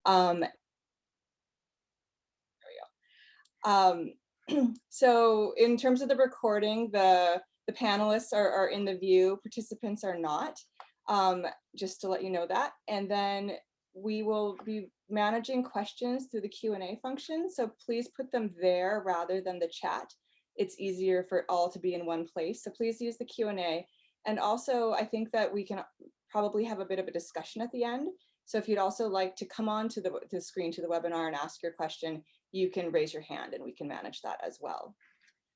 Um, so in terms of the recording, the panelists are in the view, participants are not, just to let you know that. And then we will be managing questions through the Q&A function. So please put them there rather than the chat. It's easier for it all to be in one place. So please use the Q&A. And also, I think that we can probably have a bit of a discussion at the end. So if you'd also like to come on to the screen to the webinar and ask your question, you can raise your hand and we can manage that as well.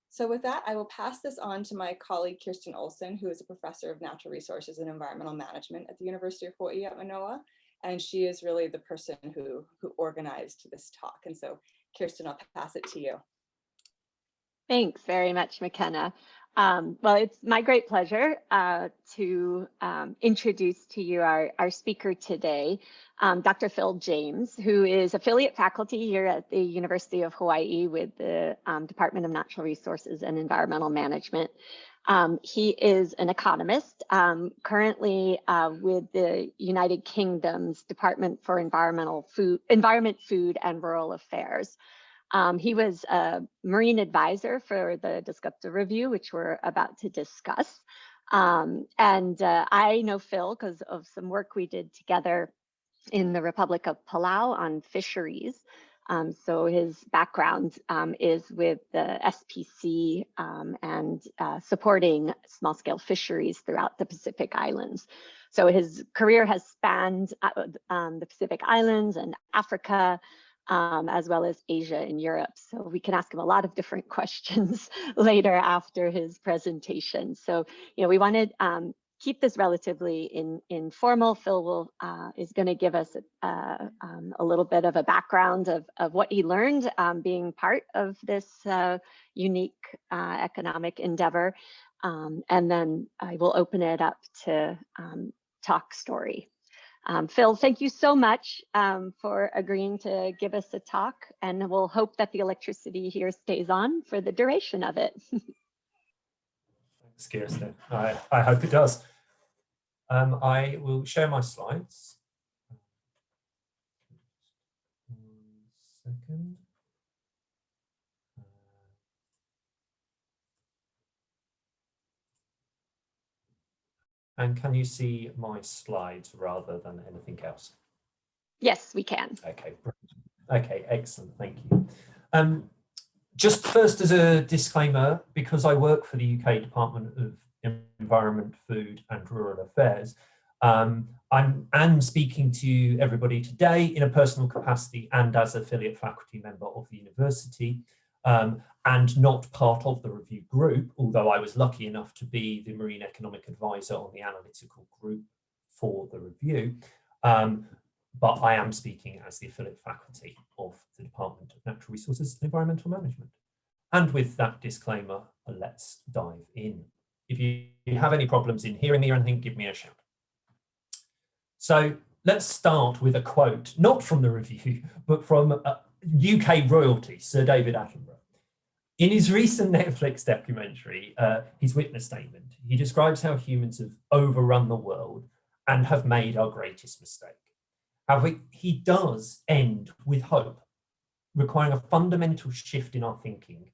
So with that, I will pass this on to my colleague, Kirsten Olsen, who is a professor of natural resources and environmental management at the University of Hawaii at Manoa. And she is really the person who organized this talk. And so Kirsten, I'll pass it to you. Thanks very much, McKenna. Well, it's my great pleasure to introduce to you our speaker today, Dr. Phil James, who is affiliate faculty here at the University of Hawaii with the Department of Natural Resources and Environmental Management. He is an economist, currently with the United Kingdom's Department for Environment, Food and Rural Affairs. He was a marine advisor for the Dasgupta Review, which we're about to discuss. I know Phil because of some work we did together in the Republic of Palau on fisheries. So his background is with the SPC and supporting small-scale fisheries throughout the Pacific Islands. So his career has spanned the Pacific Islands and Africa, as well as Asia and Europe. So we can ask him a lot of different questions later after his presentation. So, we want to keep this relatively informal. Phil is going to give us a little bit of a background of what he learned being part of this unique economic endeavor. And then I will open it up to talk story. Phil, thank you so much for agreeing to give us a talk, and we'll hope that the electricity here stays on for the duration of it. Thanks, Kirsten. I hope it does. I will share my slides. 1 second. And can you see my slides rather than anything else? Yes, we can. Okay, okay, excellent, thank you. Just first as a disclaimer, because I work for the UK Department of Environment, Food and Rural Affairs, I'm speaking to everybody today in a personal capacity and as affiliate faculty member of the university. And not part of the review group, although I was lucky enough to be the marine economic advisor on the analytical group for the review. But I am speaking as the affiliate faculty of the Department of Natural Resources and Environmental Management. And with that disclaimer, let's dive in. If you have any problems in hearing me or anything, give me a shout. So let's start with a quote, not from the review, but from UK royalty, Sir David Attenborough. In his recent Netflix documentary, his witness statement, he describes how humans have overrun the world and have made our greatest mistake. However, he does end with hope, requiring a fundamental shift in our thinking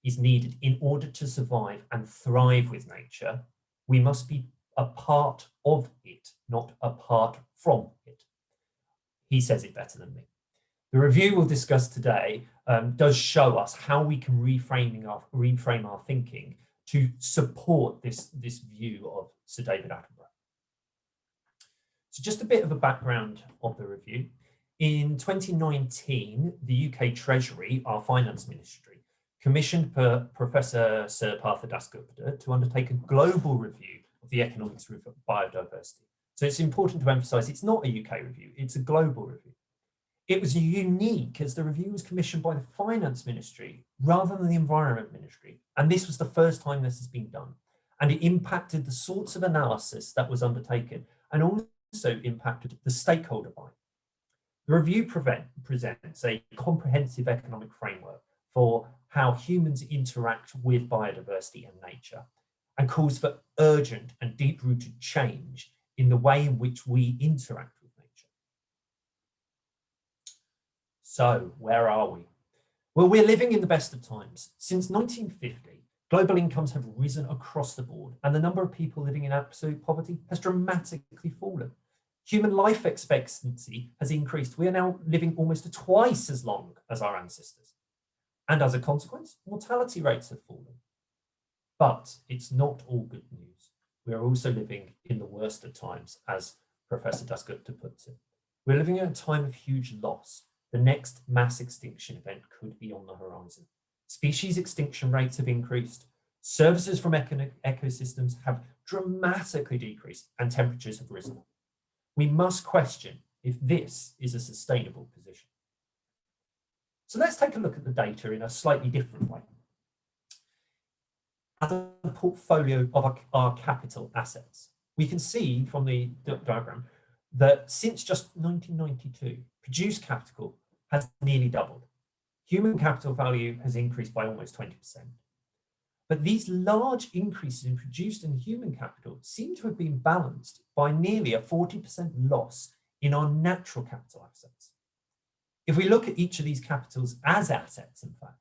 is needed in order to survive and thrive with nature. We must be a part of it, not apart from it. He says it better than me. The review we'll discuss today does show us how we can reframe our thinking to support this view of Sir David Attenborough. So just a bit of a background of the review. In 2019, the UK Treasury, our finance ministry, commissioned Professor Sir Partha Dasgupta to undertake a global review of the economics of biodiversity. So it's important to emphasize it's not a UK review, it's a global review. It was unique as the review was commissioned by the Finance Ministry rather than the Environment Ministry. And this was the first time this has been done. And it impacted the sorts of analysis that was undertaken and also impacted the stakeholder buy-in. The review presents a comprehensive economic framework for how humans interact with biodiversity and nature and calls for urgent and deep-rooted change in the way in which we interact with nature. So where are we? Well, we're living in the best of times. Since 1950, global incomes have risen across the board, and the number of people living in absolute poverty has dramatically fallen. Human life expectancy has increased. We are now living almost twice as long as our ancestors. And as a consequence, mortality rates have fallen. But it's not all good news. We are also living in the worst of times, as Professor Dasgupta puts it. We're living at a time of huge loss. The next mass extinction event could be on the horizon. Species extinction rates have increased. Services from ecosystems have dramatically decreased, and temperatures have risen. We must question if this is a sustainable position. So let's take a look at the data in a slightly different way. As a portfolio of our capital assets, we can see from the diagram that since just 1992, produced capital has nearly doubled. Human capital value has increased by almost 20%. But these large increases in produced and human capital seem to have been balanced by nearly a 40% loss in our natural capital assets. If we look at each of these capitals as assets, in fact,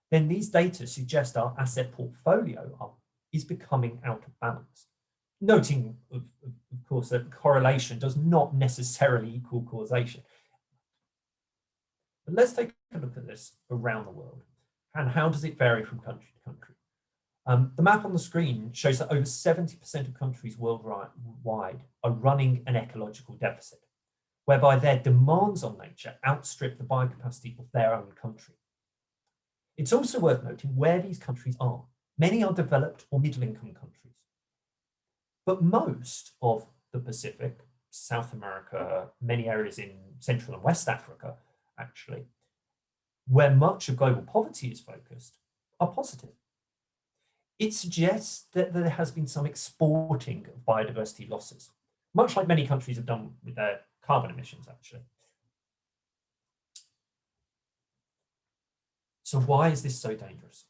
then these data suggest our asset portfolio is becoming out of balance. Noting, of course, that correlation does not necessarily equal causation. But let's take a look at this around the world. And how does it vary from country to country? The map on the screen shows that over 70% of countries worldwide are running an ecological deficit, whereby their demands on nature outstrip the biocapacity of their own country. It's also worth noting where these countries are. Many are developed or middle-income countries. But most of the Pacific, South America, many areas in Central and West Africa, actually, where much of global poverty is focused, are positive. It suggests that there has been some exporting of biodiversity losses, much like many countries have done with their carbon emissions, actually. So why is this so dangerous?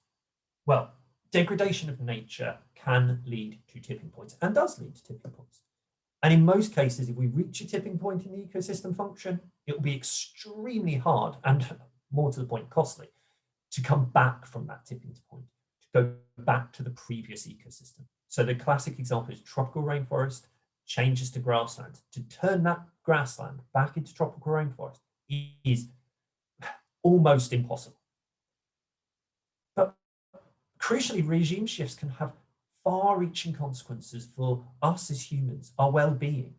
Well, degradation of nature can lead to tipping points and does lead to tipping points. And in most cases, if we reach a tipping point in the ecosystem function, it will be extremely hard and, more to the point, costly to come back from that tipping point, to go back to the previous ecosystem. So the classic example is tropical rainforest changes to grassland. To turn that grassland back into tropical rainforest is almost impossible. But crucially, regime shifts can have far-reaching consequences for us as humans, our well-being,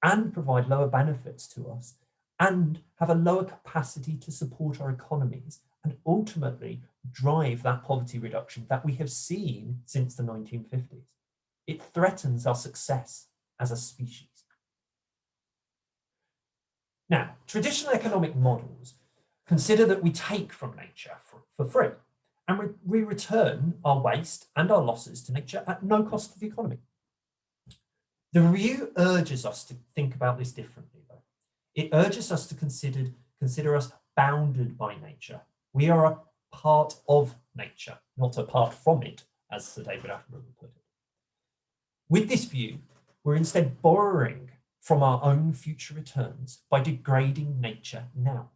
and provide lower benefits to us, and have a lower capacity to support our economies, and ultimately drive that poverty reduction that we have seen since the 1950s. It threatens our success as a species. Now, traditional economic models consider that we take from nature for free, and we return our waste and our losses to nature at no cost to the economy. The review urges us to think about this differently, though. It urges us to consider us bounded by nature. We are a part of nature, not apart from it, as Sir David Attenborough put it. With this view, we're instead borrowing from our own future returns by degrading nature now.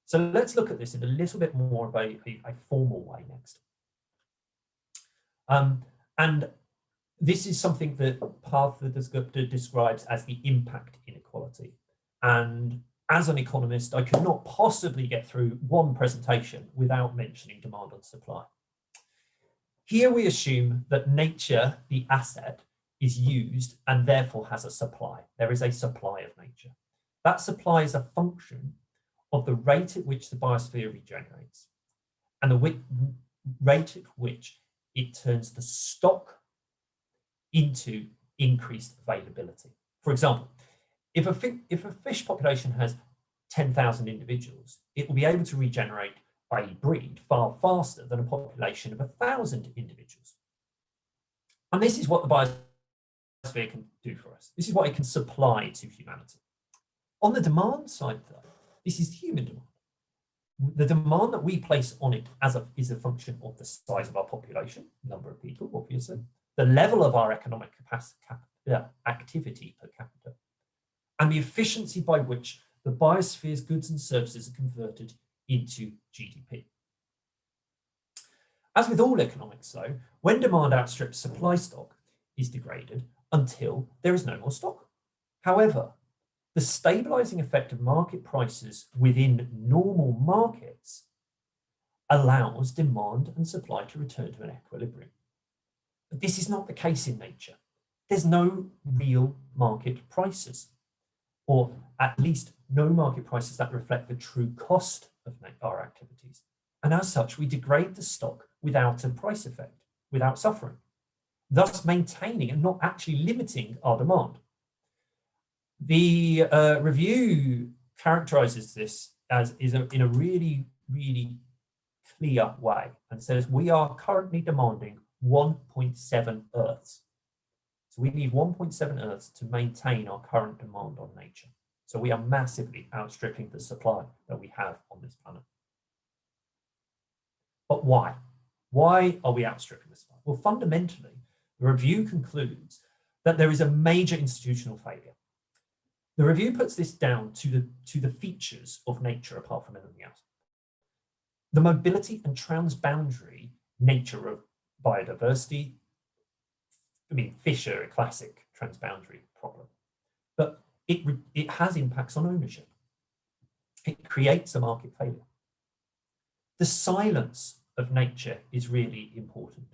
So let's look at this in a little bit more of a formal way next. And this is something that Partha Dasgupta describes as the impact inequality. And as an economist, I could not possibly get through one presentation without mentioning demand and supply. Here we assume that nature, the asset, is used and therefore has a supply. There is a supply of nature. That supply is a function of the rate at which the biosphere regenerates and the rate at which it turns the stock into increased availability. For example, if a fish population has 10,000 individuals, it will be able to regenerate, i.e. breed, far faster than a population of 1,000 individuals. And this is what the biosphere can do for us. This is what it can supply to humanity. On the demand side, though, this is human demand. The demand that we place on it is a function of the size of our population, number of people, obviously, the level of our economic capacity, activity per capita, and the efficiency by which the biosphere's goods and services are converted into GDP. As with all economics, though, when demand outstrips supply, stock is degraded until there is no more stock. However, the stabilizing effect of market prices within normal markets allows demand and supply to return to an equilibrium. But this is not the case in nature. There's no real market prices, or at least no market prices that reflect the true cost of our activities. And as such, we degrade the stock without a price effect, without suffering, thus maintaining and not actually limiting our demand. The review characterizes this as in a really, really clear way and says we are currently demanding 1.7 Earths. So we need 1.7 Earths to maintain our current demand on nature. So we are massively outstripping the supply that we have on this planet. But why? Why are we outstripping the supply? Well, fundamentally, the review concludes that there is a major institutional failure. The review puts this down to the features of nature apart from anything else. The mobility and transboundary nature of biodiversity. I mean, fish are a classic transboundary problem, but it has impacts on ownership. It creates a market failure. The silence of nature is really important.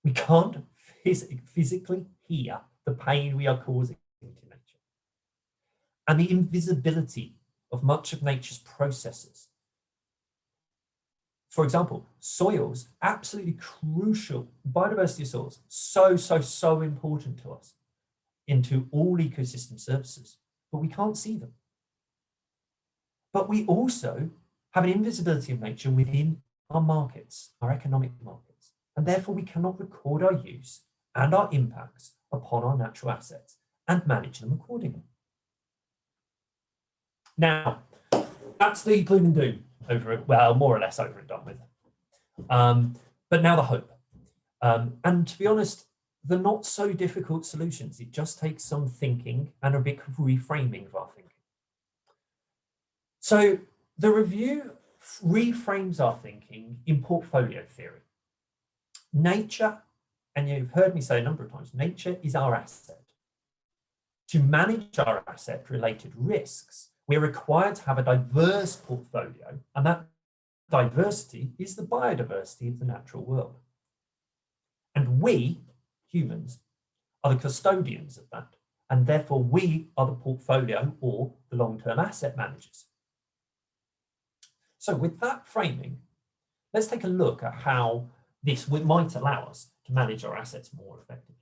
We can't physically hear the pain we are causing to nature. And the invisibility of much of nature's processes. For example, soils, absolutely crucial, biodiversity of soils, so important to us, into all ecosystem services, but we can't see them. But we also have an invisibility of nature within our markets, our economic markets, and therefore we cannot record our use and our impacts upon our natural assets and manage them accordingly. Now, that's the gloom and doom over it, well, more or less over and done with. But now the hope. And to be honest, the not so difficult solutions, it just takes some thinking and a bit of reframing of our thinking. So the review reframes our thinking in portfolio theory. Nature, and you've heard me say a number of times, nature is our asset. To manage our asset-related risks, we're required to have a diverse portfolio, and that diversity is the biodiversity of the natural world. And we, humans, are the custodians of that, and therefore we are the portfolio or the long-term asset managers. So with that framing, let's take a look at how this might allow us to manage our assets more effectively.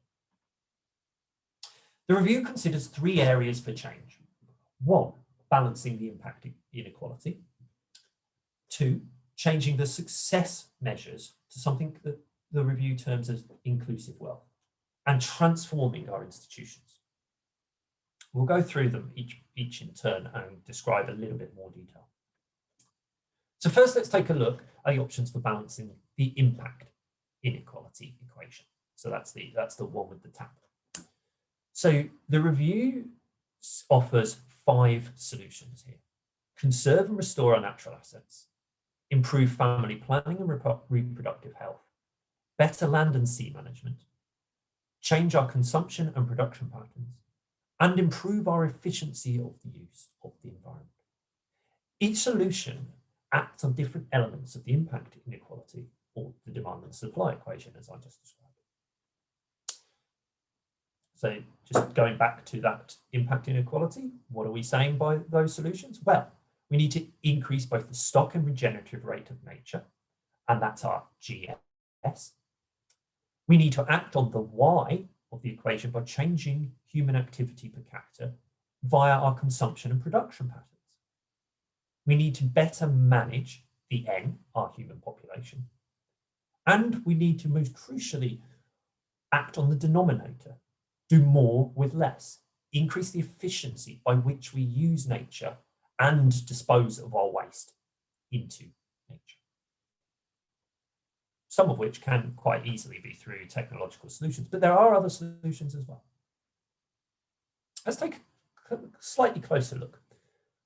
The review considers 3 areas for change. 1, balancing the impact inequality. 2, changing the success measures to something that the review terms as inclusive wealth, and transforming our institutions. We'll go through them each in turn and describe a little bit more detail. So first, let's take a look at the options for balancing the impact inequality equation. So that's the one with the tab. So the review offers 5 solutions here. Conserve and restore our natural assets, improve family planning and reproductive health, better land and sea management, change our consumption and production patterns, and improve our efficiency of the use of the environment. Each solution acts on different elements of the impact inequality or the demand and supply equation, as I just described. So just going back to that impact inequality, what are we saying by those solutions? Well, we need to increase both the stock and regenerative rate of nature, and that's our GS. We need to act on the Y of the equation by changing human activity per capita via our consumption and production patterns. We need to better manage the N, our human population. And we need to most crucially act on the denominator, do more with less, increase the efficiency by which we use nature and dispose of our waste into nature. Some of which can quite easily be through technological solutions, but there are other solutions as well. Let's take a slightly closer look.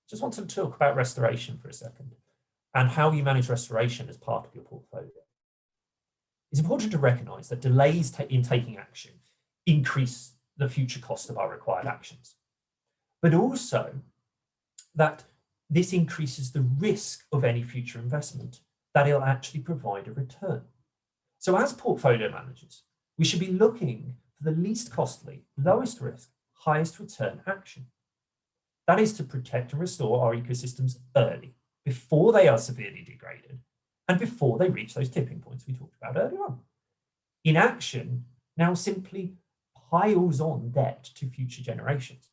Just want to talk about restoration for a second and how you manage restoration as part of your portfolio. It's important to recognise that delays in taking action increase the future cost of our required actions, but also that this increases the risk of any future investment that it'll actually provide a return. So as portfolio managers, we should be looking for the least costly, lowest risk, highest return action. That is to protect and restore our ecosystems early, before they are severely degraded and before they reach those tipping points we talked about earlier on. Inaction now simply piles on debt to future generations.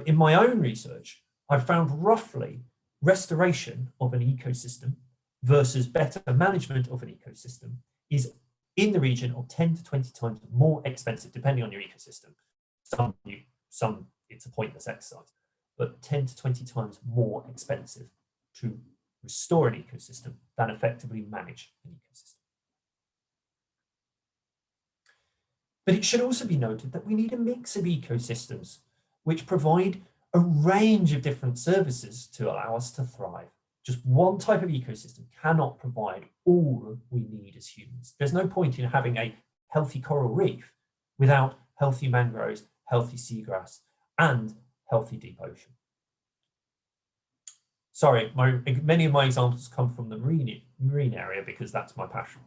In my own research, I've found roughly restoration of an ecosystem versus better management of an ecosystem is in the region of 10 to 20 times more expensive, depending on your ecosystem. Some it's a pointless exercise, but 10 to 20 times more expensive to restore an ecosystem than effectively manage an ecosystem. But it should also be noted that we need a mix of ecosystems which provide a range of different services to allow us to thrive. Just one type of ecosystem cannot provide all we need as humans. There's no point in having a healthy coral reef without healthy mangroves, healthy seagrass, and healthy deep ocean. Sorry, many of my examples come from the marine area because that's my passion.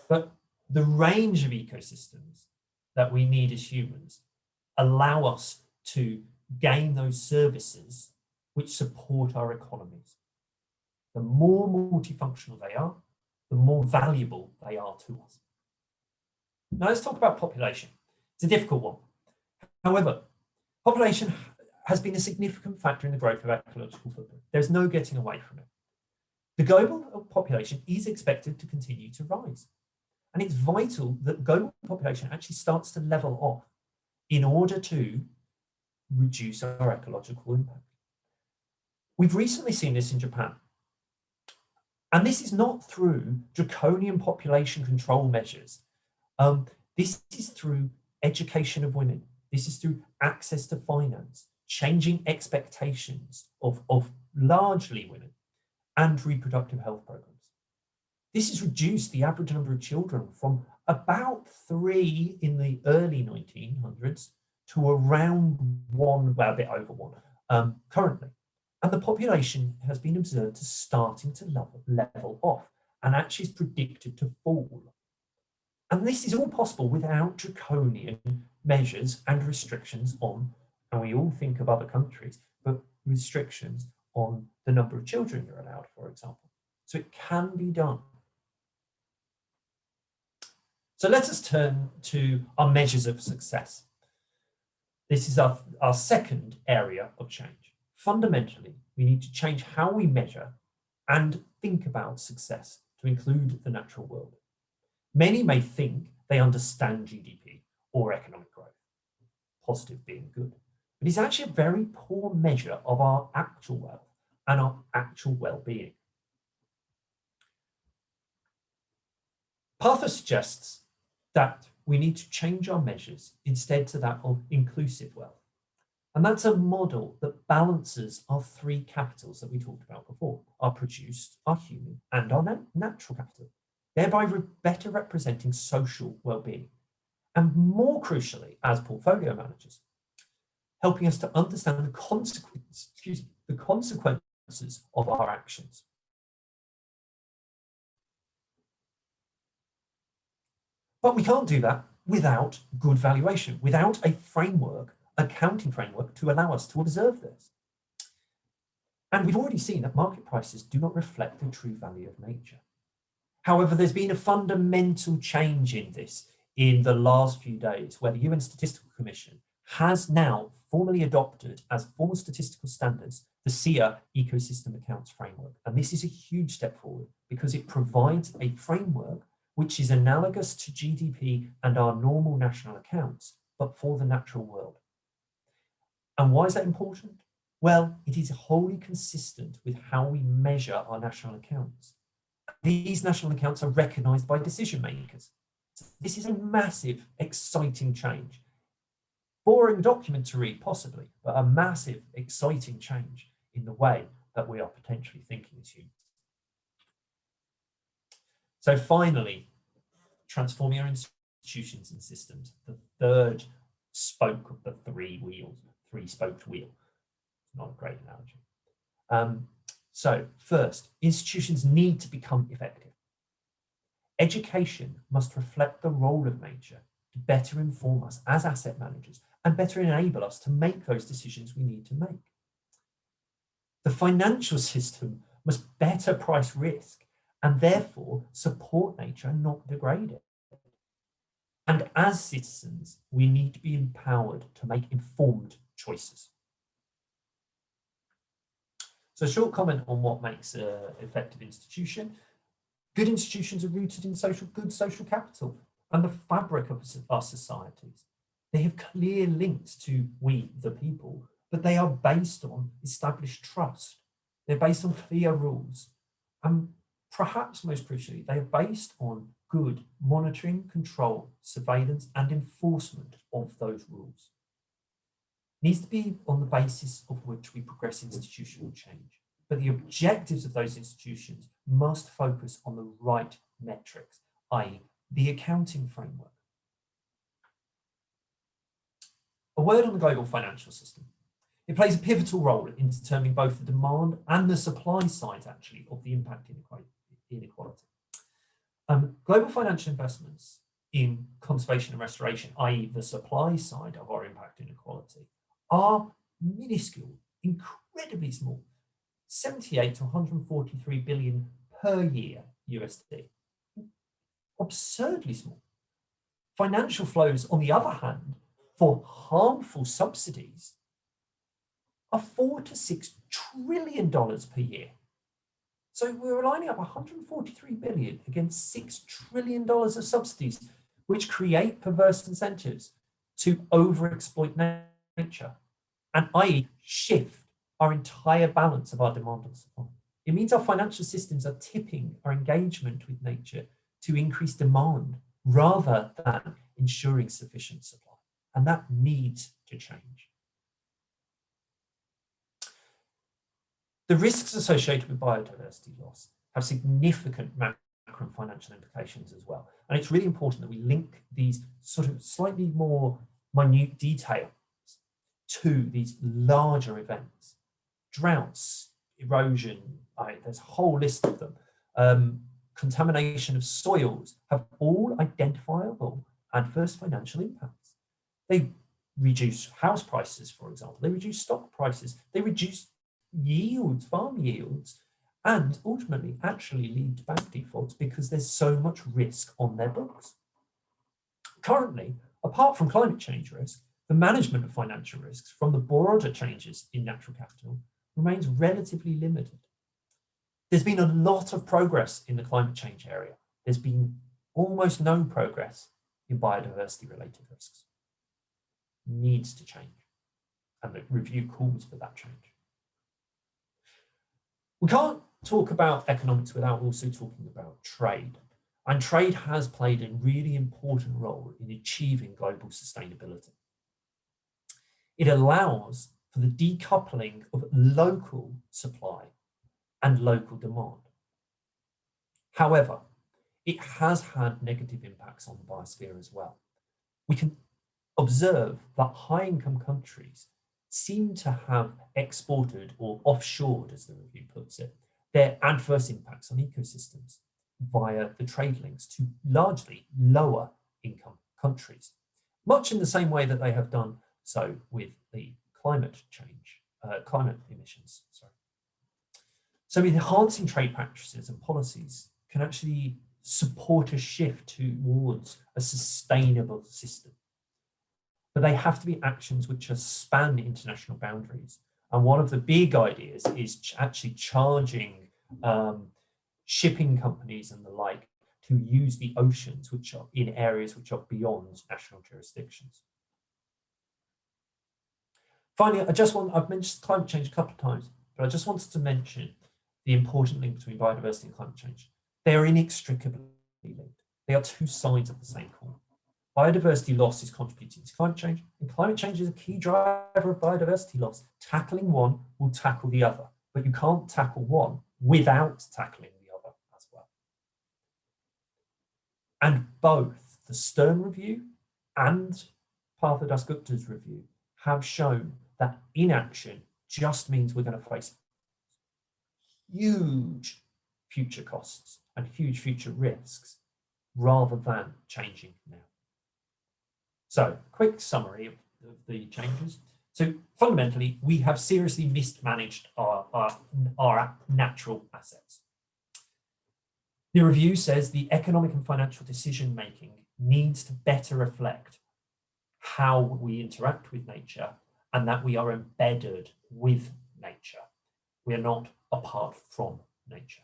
But the range of ecosystems that we need as humans allow us to gain those services which support our economies. The more multifunctional they are, the more valuable they are to us. Now let's talk about population. It's a difficult one. However, population has been a significant factor in the growth of ecological footprint. There's no getting away from it. The global population is expected to continue to rise. And it's vital that global population actually starts to level off in order to reduce our ecological impact. We've recently seen this in Japan. And this is not through draconian population control measures. This is through education of women. This is through access to finance, changing expectations of largely women, and reproductive health programs. This has reduced the average number of children from about 3 in the early 1900s to around 1, well, a bit over 1 currently. And the population has been observed to starting to level off and actually is predicted to fall. And this is all possible without draconian measures and restrictions on, and we all think of other countries, but restrictions on the number of children you're allowed, for example. So it can be done. So let us turn to our measures of success. This is our second area of change. Fundamentally, we need to change how we measure and think about success to include the natural world. Many may think they understand GDP or economic growth, positive being good, but it's actually a very poor measure of our actual wealth and our actual well-being. Partha suggests that we need to change our measures instead to that of inclusive wealth. And that's a model that balances our 3 capitals that we talked about before, our produced, our human, and our natural capital, thereby better representing social well-being. And more crucially, as portfolio managers, helping us to understand the consequences of our actions. But we can't do that without good valuation, without a framework, accounting framework to allow us to observe this. And we've already seen that market prices do not reflect the true value of nature. However, there's been a fundamental change in this in the last few days, where the UN Statistical Commission has now formally adopted as formal statistical standards the SEA Ecosystem Accounts Framework. And this is a huge step forward because it provides a framework which is analogous to GDP and our normal national accounts, but for the natural world. And why is that important? Well, it is wholly consistent with how we measure our national accounts. These national accounts are recognised by decision makers. So this is a massive, exciting change. boring document to read, possibly, but a massive, exciting change in the way that we are potentially thinking as humans. So finally, transforming our institutions and systems, the third spoke of the three-spoked wheel. Not a great analogy. So first, institutions need to become effective. Education must reflect the role of nature to better inform us as asset managers and better enable us to make those decisions we need to make. The financial system must better price risk and therefore support nature and not degrade it. And as citizens, we need to be empowered to make informed choices. So a short comment on what makes an effective institution. Good institutions are rooted in good social capital and the fabric of our societies. They have clear links to we, the people, but they are based on established trust. They're based on clear rules. And perhaps most crucially, they are based on good monitoring, control, surveillance, and enforcement of those rules. It needs to be on the basis of which we progress institutional change. But the objectives of those institutions must focus on the right metrics, i.e. the accounting framework. A word on the global financial system. It plays a pivotal role in determining both the demand and the supply side, actually, of the impact inequality. Global financial investments in conservation and restoration, i.e. the supply side of our impact inequality, are minuscule, incredibly small, 78 to 143 billion per year USD. Absurdly small. Financial flows, on the other hand, for harmful subsidies are $4 to $6 trillion per year. So we're lining up 143 billion against $6 trillion of subsidies, which create perverse incentives to overexploit nature and i.e. shift our entire balance of our demand and supply. It means our financial systems are tipping our engagement with nature to increase demand rather than ensuring sufficient supply. And that needs to change. The risks associated with biodiversity loss have significant macro and financial implications as well. And it's really important that we link these sort of slightly more minute details to these larger events. Droughts, erosion, there's a whole list of them. Contamination of soils have all identifiable adverse financial impacts. They reduce house prices, for example. They reduce stock prices. They reduce yields, farm yields, and ultimately actually lead to bank defaults because there's so much risk on their books. Currently, apart from climate change risk, the management of financial risks from the broader changes in natural capital remains relatively limited. There's been a lot of progress in the climate change area. There's been almost no progress in biodiversity related risks. Needs to change, and the review calls for that change. We can't talk about economics without also talking about trade. And trade has played a really important role in achieving global sustainability. It allows for the decoupling of local supply and local demand. However, it has had negative impacts on the biosphere as well. We can observe that high-income countries seem to have exported or offshored, as the review puts it, their adverse impacts on ecosystems via the trade links to largely lower income countries, much in the same way that they have done so with the climate emissions. So enhancing trade practices and policies can actually support a shift towards a sustainable system. But they have to be actions which span international boundaries. And one of the big ideas is actually charging shipping companies and the like to use the oceans, which are in areas which are beyond national jurisdictions. Finally, I've mentioned climate change a couple of times, but I just wanted to mention the important link between biodiversity and climate change. They are inextricably linked. They are two sides of the same coin. biodiversity loss is contributing to climate change, and climate change is a key driver of biodiversity loss. Tackling one will tackle the other, but you can't tackle one without tackling the other as well. And both the Stern review and Partha Dasgupta's review have shown that inaction just means we're going to face huge future costs and huge future risks rather than changing now. So, quick summary of the changes. So fundamentally, we have seriously mismanaged our natural assets. The review says the economic and financial decision making needs to better reflect how we interact with nature and that we are embedded with nature. We are not apart from nature.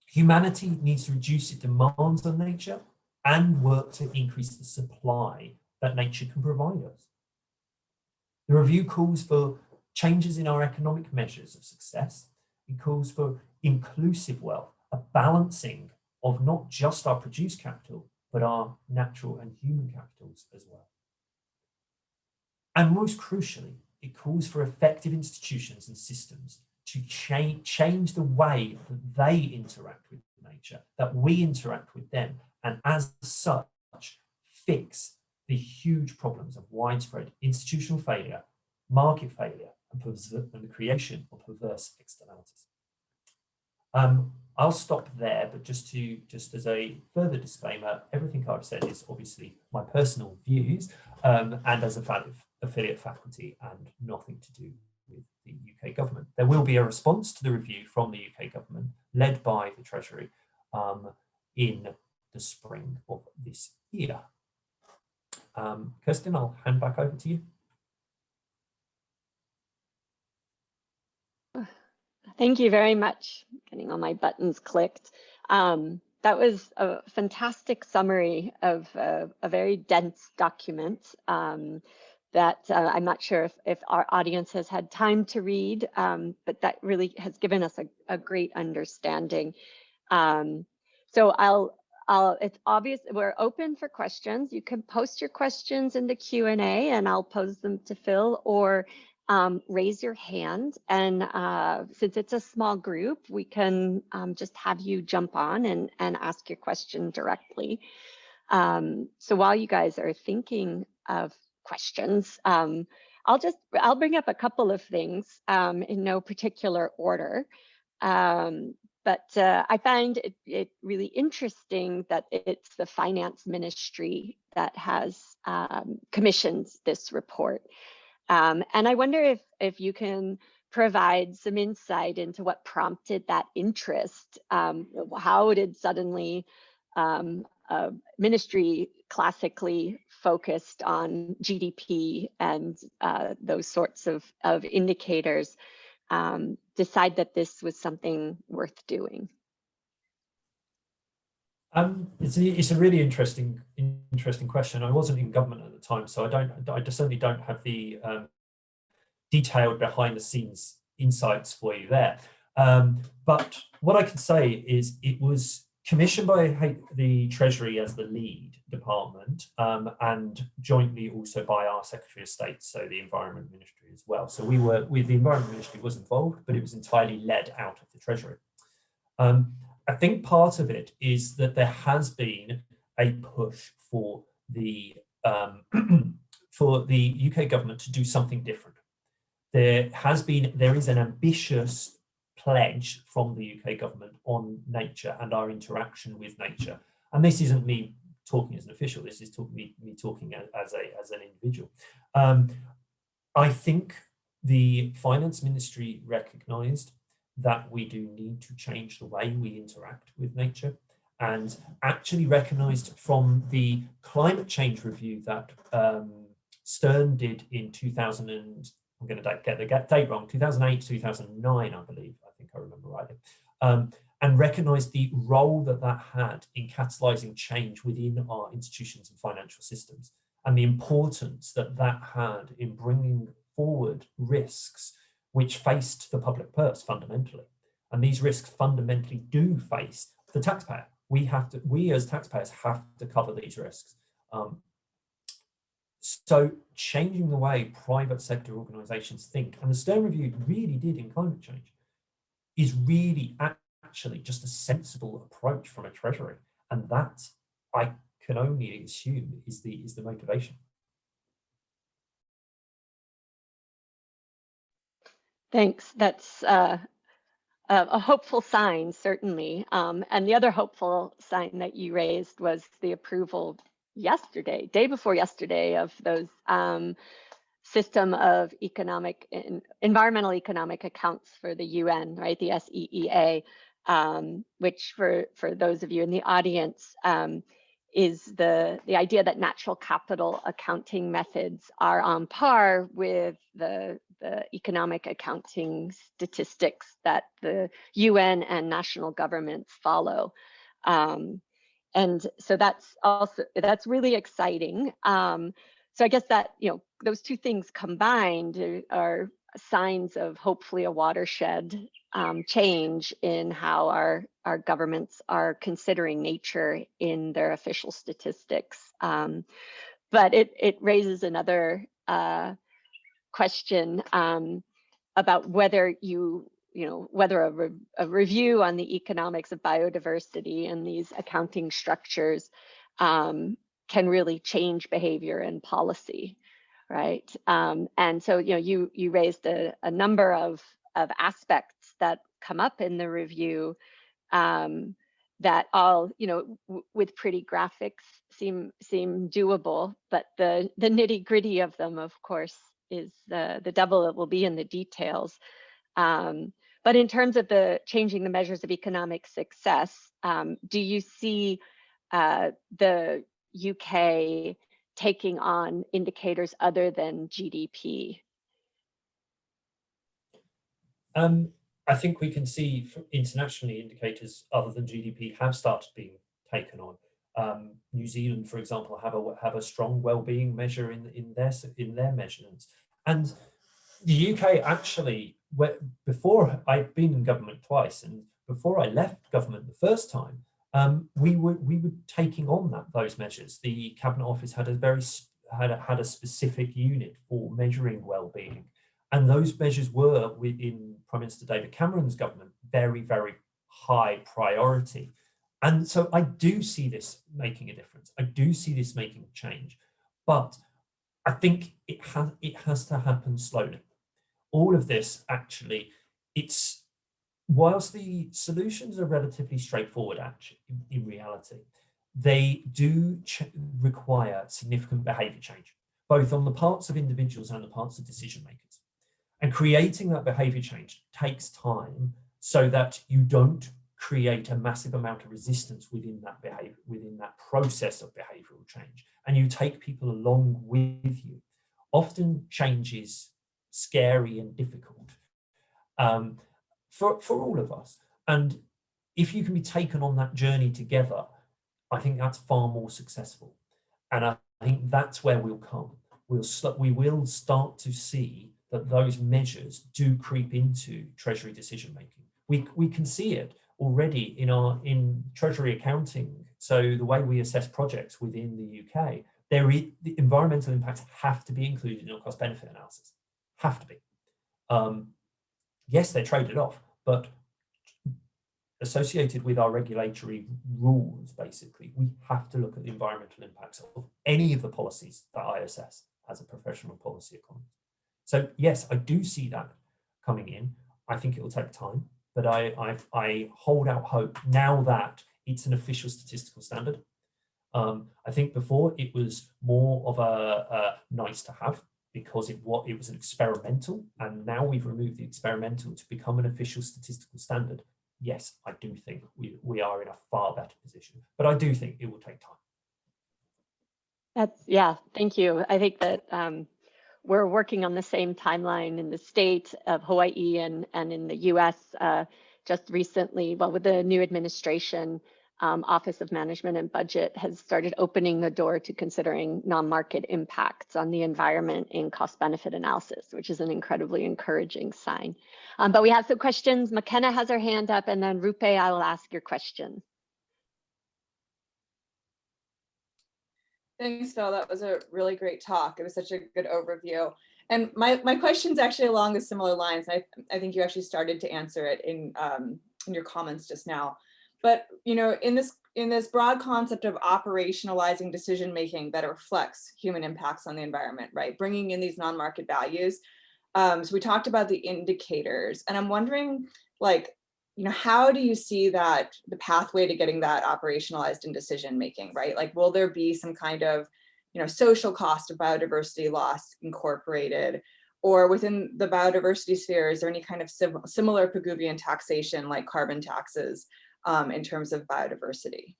Humanity needs to reduce its demands on nature and work to increase the supply that nature can provide us. The review calls for changes in our economic measures of success. It calls for inclusive wealth, a balancing of not just our produced capital, but our natural and human capitals as well. And most crucially, it calls for effective institutions and systems to change the way that they interact with nature, that we interact with them, and as such, fix the huge problems of widespread institutional failure, market failure, and the creation of perverse externalities. I'll stop there, but just as a further disclaimer, everything I've said is obviously my personal views and as a affiliate faculty and nothing to do with the UK government. There will be a response to the review from the UK government led by the Treasury in the spring of this year. Kirsten, I'll hand back over to you. Thank you very much. Getting all my buttons clicked. That was a fantastic summary of a very dense document that I'm not sure if our audience has had time to read, but that really has given us a great understanding. So it's obvious we're open for questions. You can post your questions in the Q&A and I'll pose them to Phil, or raise your hand. And since it's a small group, we can just have you jump on and ask your question directly. So while you guys are thinking of questions, I'll bring up a couple of things in no particular order. But I find it really interesting that it's the finance ministry that has commissioned this report. And I wonder if you can provide some insight into what prompted that interest. How did suddenly a ministry classically focused on GDP and those sorts of indicators decide that this was something worth doing? It's a really interesting question. I wasn't in government at the time, so I certainly don't have the detailed behind the scenes insights for you there. But what I can say is it was commissioned by the Treasury as the lead department and jointly also by our Secretary of State, so the Environment Ministry as well. So the Environment Ministry was involved, but it was entirely led out of the Treasury. I think part of it is that there has been a push for the UK government to do something different. There is an ambitious pledge from the UK government on nature and our interaction with nature. And this isn't me talking as an official, this is me talking as an individual. I think the Finance Ministry recognised that we do need to change the way we interact with nature, and actually recognised from the climate change review that Stern did in 2000 and I'm going to get the date wrong, 2008, 2009, I believe, I think I remember rightly, and recognised the role that had in catalysing change within our institutions and financial systems, and the importance that had in bringing forward risks which faced the public purse fundamentally. And these risks fundamentally do face the taxpayer. We as taxpayers have to cover these risks. So changing the way private sector organizations think, and the Stern Review really did in climate change, is really actually just a sensible approach from a Treasury. And that, I can only assume, is the motivation. Thanks. That's a hopeful sign, certainly. And the other hopeful sign that you raised was the approval yesterday, day before yesterday, of those system of environmental economic accounts for the UN, right? The SEEA, which for those of you in the audience, is the idea that natural capital accounting methods are on par with the economic accounting statistics that the UN and national governments follow. And so that's really exciting. So I guess that, those two things combined are signs of hopefully a watershed change in how our governments are considering nature in their official statistics. But it raises another question about whether whether a review on the economics of biodiversity and these accounting structures can really change behavior and policy, right? And so, you raised a number of aspects that come up in the review that all, with pretty graphics seem doable, but the nitty gritty of them, of course, is the devil that will be in the details. But in terms of changing the measures of economic success, do you see the UK taking on indicators other than GDP? I think we can see internationally indicators other than GDP have started being taken on. New Zealand, for example, have a strong well-being measure in their measurements, and the UK actually, before I'd been in government twice, and before I left government the first time, we were taking on those measures. The Cabinet Office had a specific unit for measuring well-being, and those measures were, within Prime Minister David Cameron's government, very, very high priority. And so I do see this making a difference. I do see this making change, but I think it has to happen slowly. All of this, actually, whilst the solutions are relatively straightforward, actually, in reality, they do require significant behaviour change, both on the parts of individuals and the parts of decision makers. And creating that behaviour change takes time, so that you don't create a massive amount of resistance within that process of behavioural change, and you take people along with you. Often change is scary and difficult for all of us, and if you can be taken on that journey together, I think that's far more successful. And I think that's where we'll come. We will start to see that those measures do creep into Treasury decision making. We can see it already in Treasury accounting. So the way we assess projects within the UK, the environmental impacts have to be included in our cost benefit analysis. Have to be. Yes, they're traded off, but associated with our regulatory rules, basically, we have to look at the environmental impacts of any of the policies that I assess as a professional policy economist. So yes, I do see that coming in. I think it will take time, but I hold out hope now that it's an official statistical standard. I think before it was more of a nice to have, because it was an experimental, and now we've removed the experimental to become an official statistical standard. Yes, I do think we are in a far better position, but I do think it will take time. Yeah, thank you. I think that we're working on the same timeline in the state of Hawaii and in the US. Just recently, with the new administration, Office of Management and Budget has started opening the door to considering non-market impacts on the environment in cost-benefit analysis, which is an incredibly encouraging sign. But we have some questions. McKenna has her hand up, and then Rupe, I will ask your question. Thanks, Phil. That was a really great talk. It was such a good overview. And my question's actually along the similar lines. I think you actually started to answer it in your comments just now. But you know, in this broad concept of operationalizing decision making that reflects human impacts on the environment, right? Bringing in these non-market values. So we talked about the indicators, and I'm wondering, like, you know, how do you see that the pathway to getting that operationalized in decision making, right? Like, will there be some kind of, you know, social cost of biodiversity loss incorporated, or within the biodiversity sphere, is there any kind of similar Pigouvian taxation like carbon taxes in terms of biodiversity?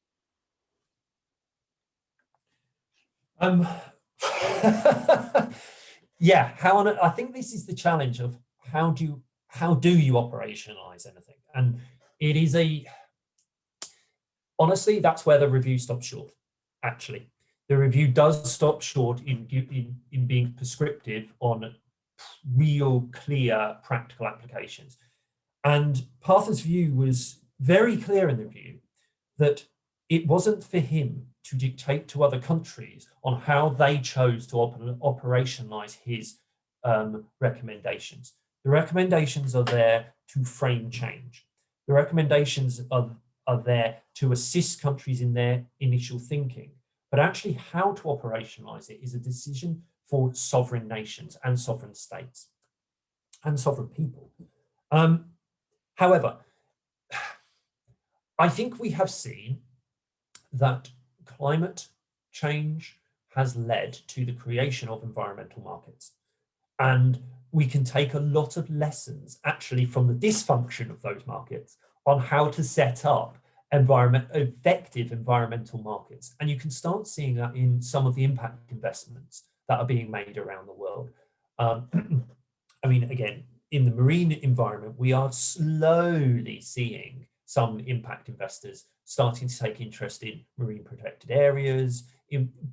Yeah, I think this is the challenge of how do you operationalize anything, and it is honestly, that's where the review stops short. Actually, the review does stop short in being prescriptive on real, clear, practical applications. And Partha's view was very clear in the review that it wasn't for him to dictate to other countries on how they chose to operationalize his recommendations. The recommendations are there to frame change. The recommendations are there to assist countries in their initial thinking. But actually, how to operationalize it is a decision for sovereign nations and sovereign states and sovereign people. However, I think we have seen that climate change has led to the creation of environmental markets. And we can take a lot of lessons actually from the dysfunction of those markets on how to set up effective environmental markets. And you can start seeing that in some of the impact investments that are being made around the world. I mean, again, in the marine environment, we are slowly seeing some impact investors starting to take interest in marine protected areas,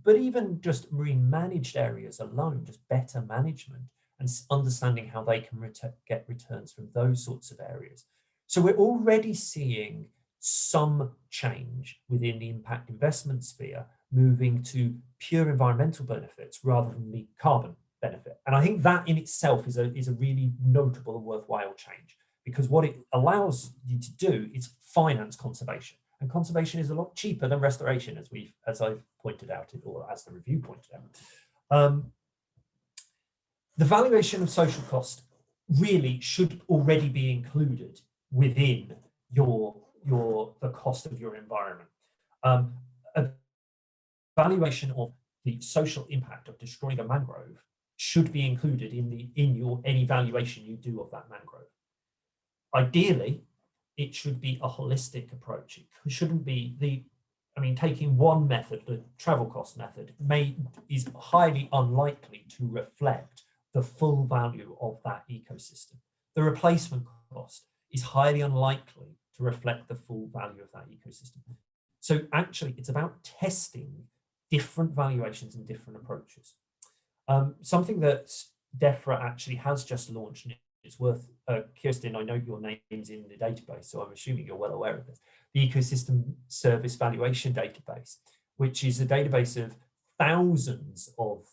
but even just marine managed areas alone, just better management and understanding how they can get returns from those sorts of areas. So we're already seeing some change within the impact investment sphere, moving to pure environmental benefits rather than the carbon benefit. And I think that in itself is a really notable and worthwhile change, because what it allows you to do is finance conservation. And conservation is a lot cheaper than restoration, as I've pointed out, or as the review pointed out. The valuation of social cost really should already be included within the cost of your environment. A valuation of the social impact of destroying a mangrove should be included in any valuation you do of that mangrove. Ideally, it should be a holistic approach. It shouldn't be taking one method, the travel cost method, is highly unlikely to reflect the full value of that ecosystem. The replacement cost is highly unlikely to reflect the full value of that ecosystem. So actually, it's about testing different valuations and different approaches. Something that DEFRA actually has just launched, and it's worth, Kirsten, I know your name's in the database, so I'm assuming you're well aware of this, the Ecosystem Service Valuation Database, which is a database of thousands of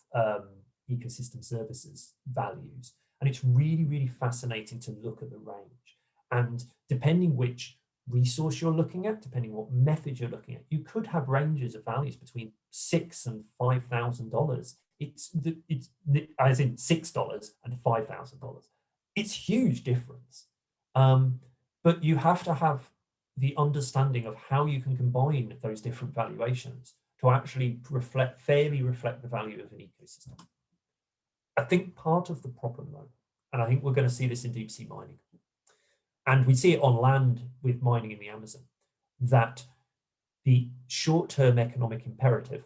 ecosystem services values. And it's really, really fascinating to look at the range. And depending which resource you're looking at, depending what method you're looking at, you could have ranges of values between $6,000 and $5,000. It's as in $6 and $5,000. It's huge difference. But you have to have the understanding of how you can combine those different valuations to actually fairly reflect the value of an ecosystem. I think part of the problem, though, and I think we're going to see this in deep sea mining, and we see it on land with mining in the Amazon, that the short-term economic imperative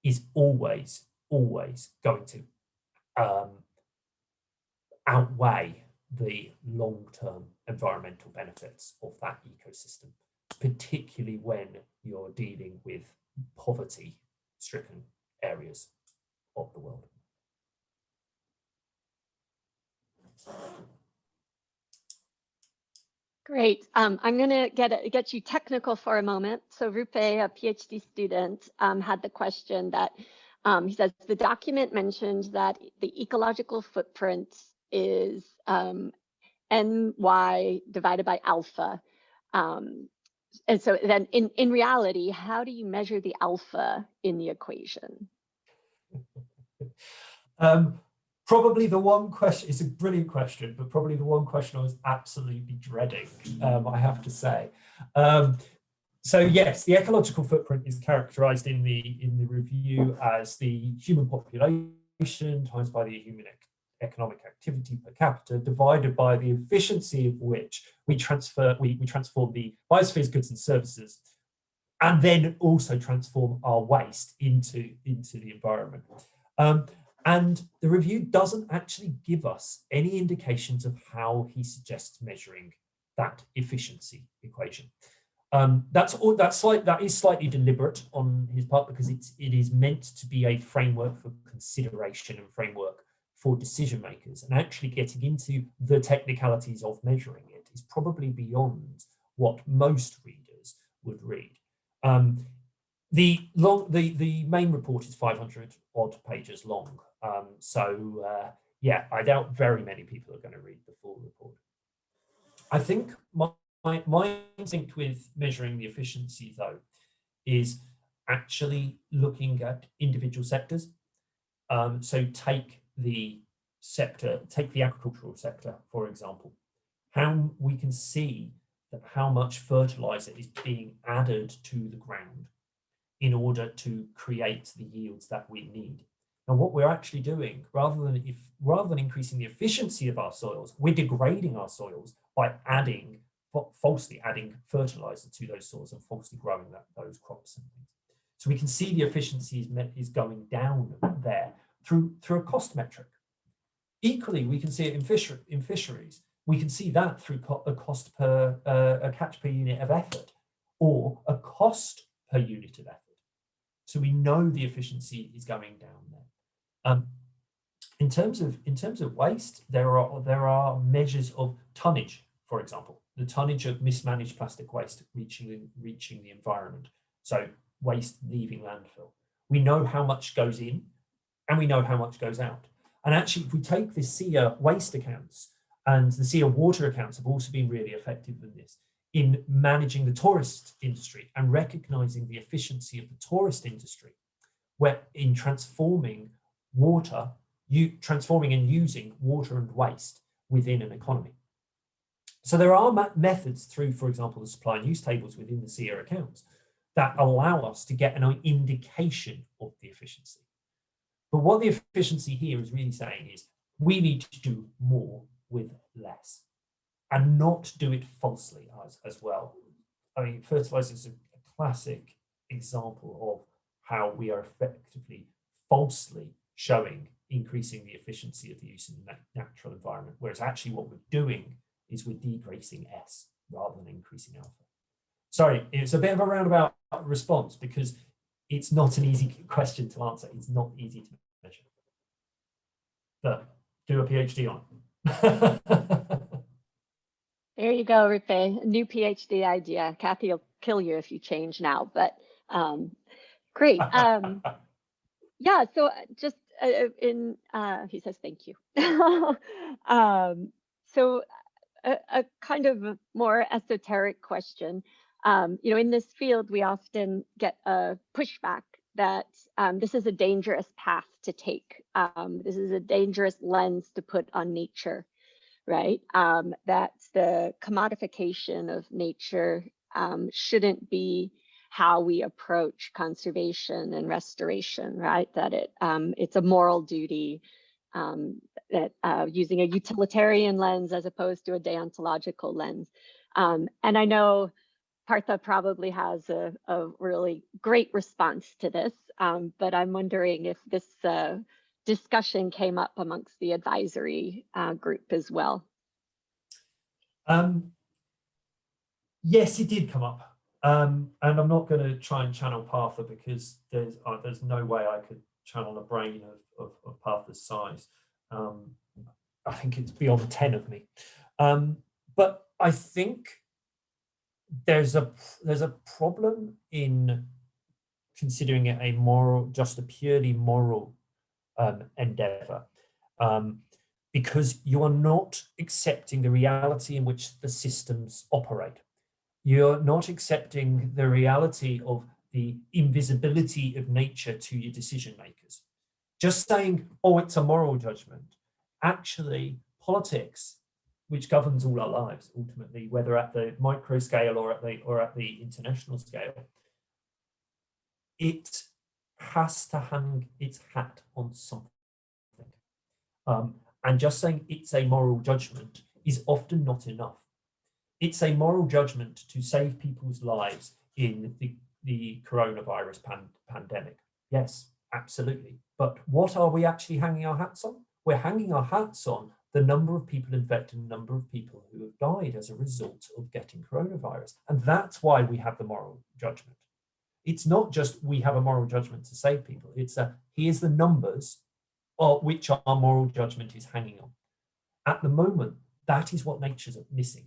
is always going to outweigh the long-term environmental benefits of that ecosystem, particularly when you're dealing with poverty-stricken areas of the world. Great. I'm going to get you technical for a moment. So Rupe, a PhD student, had the question that he says the document mentioned that the ecological footprint is NY divided by alpha. And so then in reality, how do you measure the alpha in the equation? Probably the one question, it's a brilliant question, but probably the one question I was absolutely dreading, I have to say. So yes, the ecological footprint is characterized in the review as the human population times by the human economic activity per capita divided by the efficiency of which we transform the biosphere's goods and services, and then also transform our waste into the environment. And the review doesn't actually give us any indications of how he suggests measuring that efficiency equation. That is slightly deliberate on his part, because it is meant to be a framework for consideration and framework for decision makers, and actually getting into the technicalities of measuring it is probably beyond what most readers would read. The main report is 500 odd pages long. Yeah, I doubt very many people are going to read the full report. I think my instinct with measuring the efficiency, though, is actually looking at individual sectors. So take the agricultural sector, for example. How we can see that how much fertilizer is being added to the ground in order to create the yields that we need. Now, what we're actually doing, rather than increasing the efficiency of our soils, we're degrading our soils by falsely adding fertilizer to those soils and falsely growing those crops and things. So we can see the efficiency is going down there through a cost metric. Equally, we can see it in fisheries. We can see that through a cost per a catch per unit of effort, or a cost per unit of effort. So we know the efficiency is going down there. In terms of waste, there are measures of tonnage, for example, the tonnage of mismanaged plastic waste reaching the environment. So waste leaving landfill. We know how much goes in, and we know how much goes out. And actually, if we take the SEA waste accounts, and the SEA water accounts have also been really effective in this, in managing the tourist industry and recognizing the efficiency of the tourist industry, where in transforming and using water and waste within an economy. So there are methods through, for example, the supply and use tables within the SEA accounts that allow us to get an indication of the efficiency. But what the efficiency here is really saying is we need to do more with less, and not do it falsely as well. I mean, fertilizer is a classic example of how we are effectively falsely showing increasing the efficiency of the use in the natural environment, whereas actually what we're doing is we're decreasing S rather than increasing alpha. Sorry, it's a bit of a roundabout response, because it's not an easy question to answer. It's not easy to measure. But do a PhD on it. There you go, Rupe. A new PhD idea. Kathy will kill you if you change now, but great. Yeah, so just he says thank you. So a kind of a more esoteric question. In this field, we often get a pushback that this is a dangerous path to take. This is a dangerous lens to put on nature, right? That the commodification of nature shouldn't be how we approach conservation and restoration, right? That it's a moral duty, that using a utilitarian lens as opposed to a deontological lens. And I know Partha probably has a really great response to this, but I'm wondering if this discussion came up amongst the advisory group as well. Yes, it did come up. And I'm not going to try and channel Partha, because there's no way I could channel a brain of Partha's size. I think it's beyond 10 of me. But I think there's a problem in considering it a moral, just a purely moral endeavor, because you are not accepting the reality in which the systems operate. You're not accepting the reality of the invisibility of nature to your decision makers. Just saying, oh, it's a moral judgment. Actually, politics, which governs all our lives ultimately, whether at the micro scale or at the international scale, it has to hang its hat on something. And just saying it's a moral judgment is often not enough. It's a moral judgment to save people's lives in the coronavirus pandemic. Yes, absolutely. But what are we actually hanging our hats on? We're hanging our hats on the number of people infected and the number of people who have died as a result of getting coronavirus. And that's why we have the moral judgment. It's not just we have a moral judgment to save people. It's here's the numbers which our moral judgment is hanging on. At the moment, that is what nature's missing.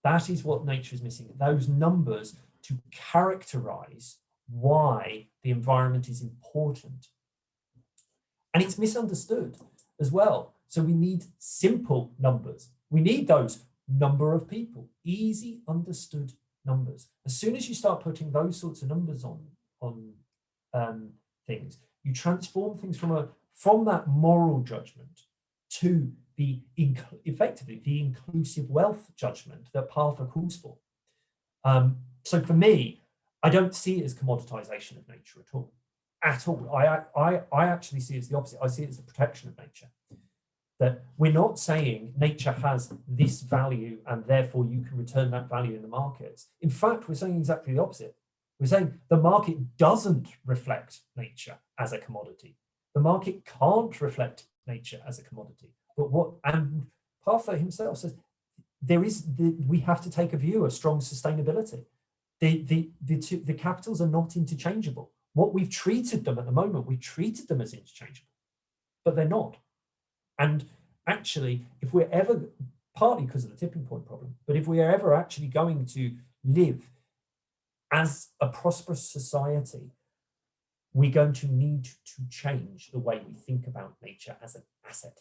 That is what nature is missing. Those numbers to characterize why the environment is important. And it's misunderstood as well. So we need simple numbers. We need those number of people, easy understood numbers. As soon as you start putting those sorts of numbers on things, you transform things from that moral judgment to the effectively the inclusive wealth judgment that Partha calls for. So for me, I don't see it as commoditization of nature at all. I actually see it as the opposite. I see it as the protection of nature. That we're not saying nature has this value and therefore you can return that value in the markets. In fact, we're saying exactly the opposite. We're saying the market doesn't reflect nature as a commodity. The market can't reflect nature as a commodity. And Partha himself says we have to take a view of strong sustainability. The capitals are not interchangeable. What we've treated them at the moment, we treated them as interchangeable, but they're not. And actually, if we're ever, partly because of the tipping point problem, but if we are ever actually going to live as a prosperous society, we're going to need to change the way we think about nature as an asset.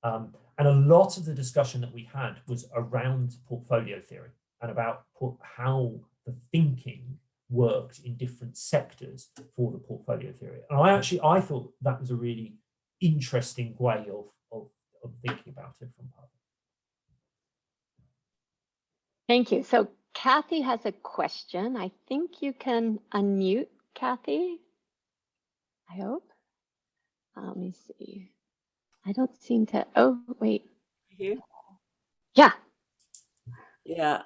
And a lot of the discussion that we had was around portfolio theory and about how the thinking worked in different sectors for the portfolio theory. And I thought that was a really interesting way of thinking about it from Partha. Thank you. So Kathy has a question. I think you can unmute, Kathy. I hope. Let me see. I don't seem to. Oh, wait. Here? Yeah. Yeah.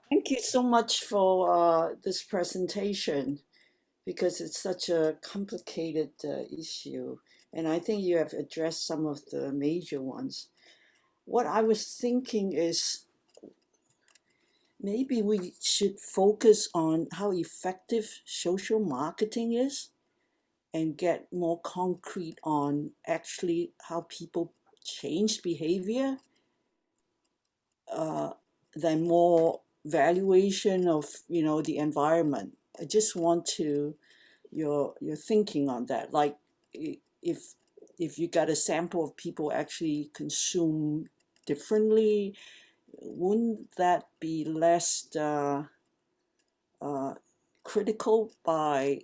Thank you so much for this presentation, because it's such a complicated issue. And I think you have addressed some of the major ones. What I was thinking is maybe we should focus on how effective social marketing is and get more concrete on actually how people change behavior than more valuation of the environment. I just want your thinking on that. Like if you got a sample of people actually consume differently, wouldn't that be less critical by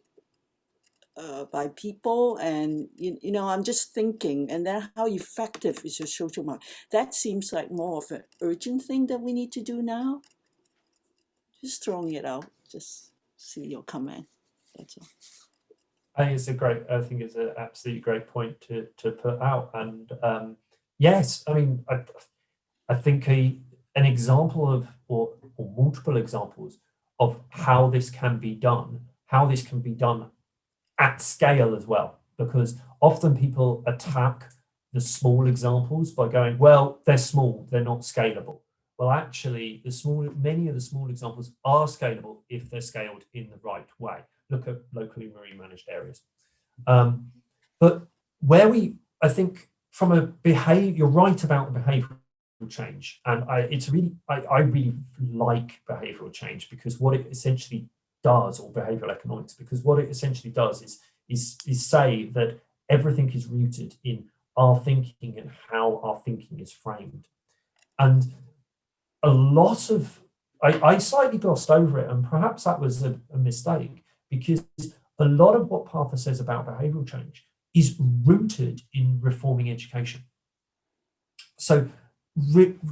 people? And I'm just thinking, and then how effective is your social market? That seems like more of an urgent thing that we need to do now. Just throwing it out, just see your comment. That's all. I think it's an absolutely great point to put out. And yes, I mean, I think an example of, or multiple examples of how this can be done at scale as well, because often people attack the small examples by going, well, they're small, they're not scalable. Well, actually, many of the small examples are scalable if they're scaled in the right way. Look at locally marine managed areas. But I think from a behavior, you're right about the behavioral change, and I really like behavioral change, because what it essentially does, or behavioral economics, because what it essentially does is say that everything is rooted in our thinking and how our thinking is framed. And a lot of, I slightly glossed over it, and perhaps that was a mistake, because a lot of what Partha says about behavioral change is rooted in reforming education. So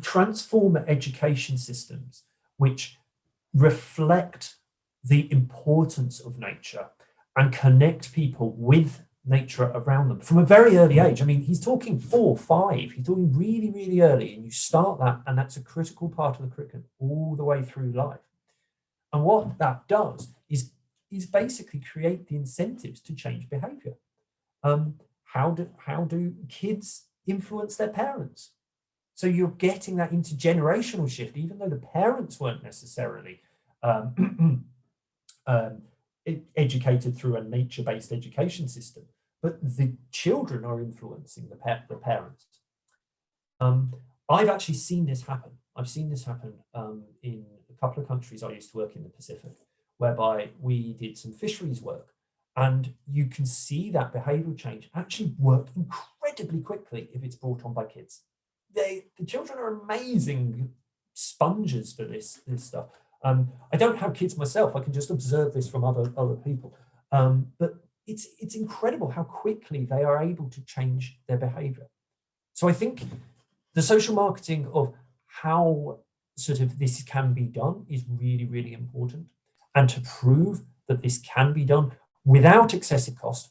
transform education systems which reflect the importance of nature and connect people with nature around them from a very early age. I mean, he's talking 4, 5, he's talking really, really early, and you start that, and that's a critical part of the curriculum all the way through life. And what that does is basically create the incentives to change behavior. How do kids influence their parents? So you're getting that intergenerational shift, even though the parents weren't necessarily educated through a nature-based education system, but the children are influencing the parents. I've actually seen this happen. I've seen this happen in a couple of countries. I used to work in the Pacific, whereby we did some fisheries work, and you can see that behavioural change actually work incredibly quickly if it's brought on by kids. The children are amazing sponges for this stuff. I don't have kids myself. I can just observe this from other people. But it's incredible how quickly they are able to change their behaviour. So I think the social marketing of how sort of this can be done is really, really important. And to prove that this can be done without excessive cost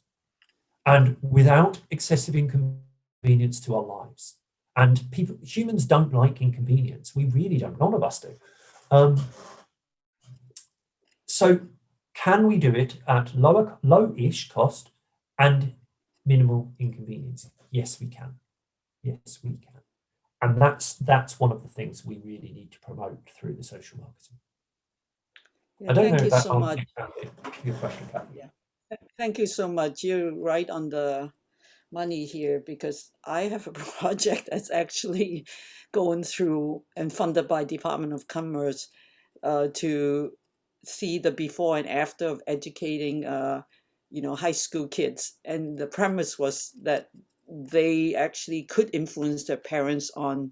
and without excessive inconvenience to our lives. And humans don't like inconvenience. We really don't. None of us do. So can we do it at low-ish cost and minimal inconvenience? Yes, we can. Yes, we can. And that's one of the things we really need to promote through the social marketing. Yeah, I don't thank know you if that so much. answers your question, Kathy. Yeah. Thank you so much. You're right on the money here, because I have a project that's actually going through and funded by Department of Commerce to see the before and after of educating high school kids. And the premise was that they actually could influence their parents on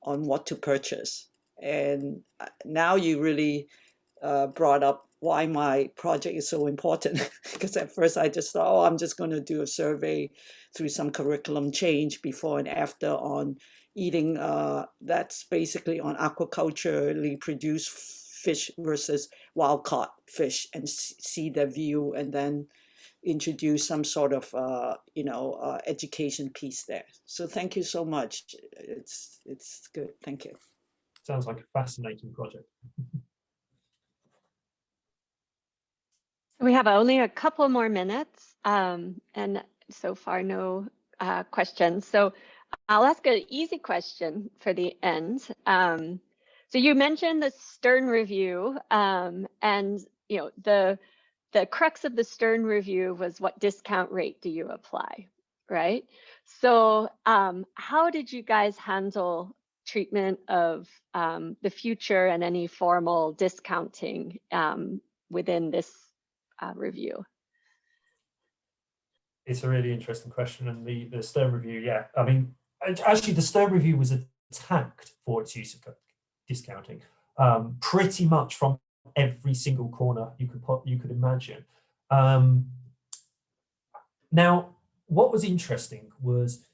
what to purchase. And now you really brought up why my project is so important. Because at first I just thought, I'm just going to do a survey through some curriculum change before and after on eating. That's basically on aquaculturally produced fish versus wild caught fish, and see their view, and then introduce some sort of education piece there. So thank you so much. It's good. Thank you. Sounds like a fascinating project. We have only a couple more minutes, and so far no questions. So I'll ask an easy question for the end. So you mentioned the Stern Review, and the crux of the Stern Review was, what discount rate do you apply, right? So how did you guys handle treatment of the future and any formal discounting within this review? It's a really interesting question, and the Stern Review, yeah. I mean, actually, the Stern Review was attacked for its use of discounting, pretty much from every single corner you could imagine. Now, what was interesting was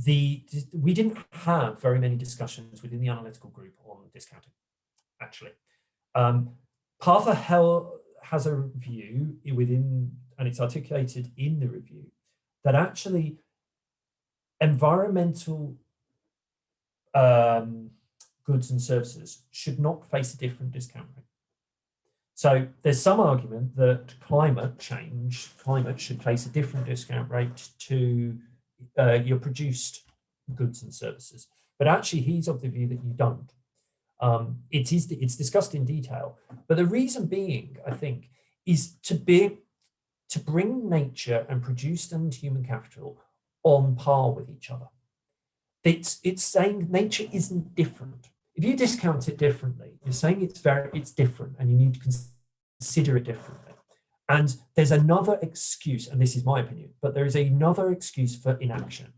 we didn't have very many discussions within the analytical group on discounting. Actually, Partha has a view within, and it's articulated in the review, that actually environmental goods and services should not face a different discount rate. So there's some argument that climate should face a different discount rate to your produced goods and services. But actually, he's of the view that you don't. It's discussed in detail, but the reason being, I think, is to bring nature and produced and human capital on par with each other. it's saying nature isn't different. If you discount it differently, you're saying it's different, and you need to consider it differently. And there's another excuse, and this is my opinion, but there is another excuse for inaction.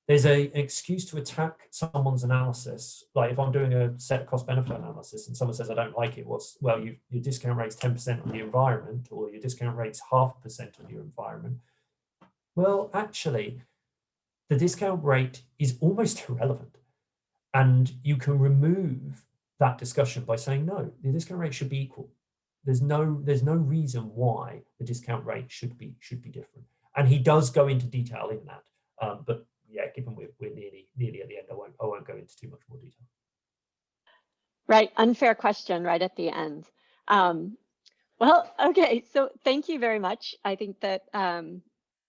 There's an excuse to attack someone's analysis. Like if I'm doing a set cost benefit analysis and someone says, I don't like it, your discount rate's 10% on the environment, or your discount rate's 0.5% on your environment. Well, actually, the discount rate is almost irrelevant. And you can remove that discussion by saying, no, the discount rate should be equal. There's no reason why the discount rate should be different. And he does go into detail in that. But yeah, given we're nearly at the end, I won't go into too much more detail. Right, unfair question right at the end. Well, okay, so thank you very much. I think that well,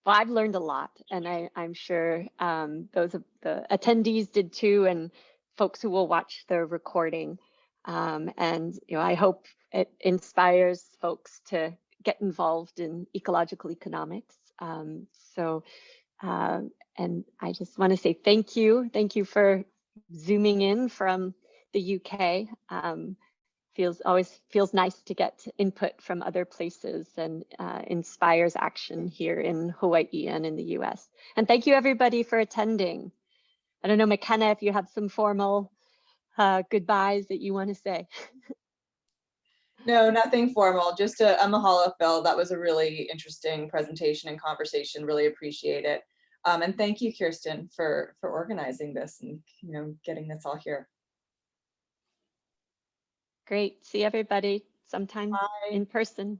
I've learned a lot, and I'm sure those of the attendees did too, and folks who will watch the recording. And I hope it inspires folks to get involved in ecological economics. And I just want to say thank you. Thank you for zooming in from the UK. Always feels nice to get input from other places, and inspires action here in Hawaii and in the US. And thank you everybody for attending. I don't know, McKenna, if you have some formal goodbyes that you want to say. No, nothing formal, just a mahalo, Phil. That was a really interesting presentation and conversation. Really appreciate it. And thank you, Kirsten, for organizing this and getting this all here. Great. See everybody sometime in person.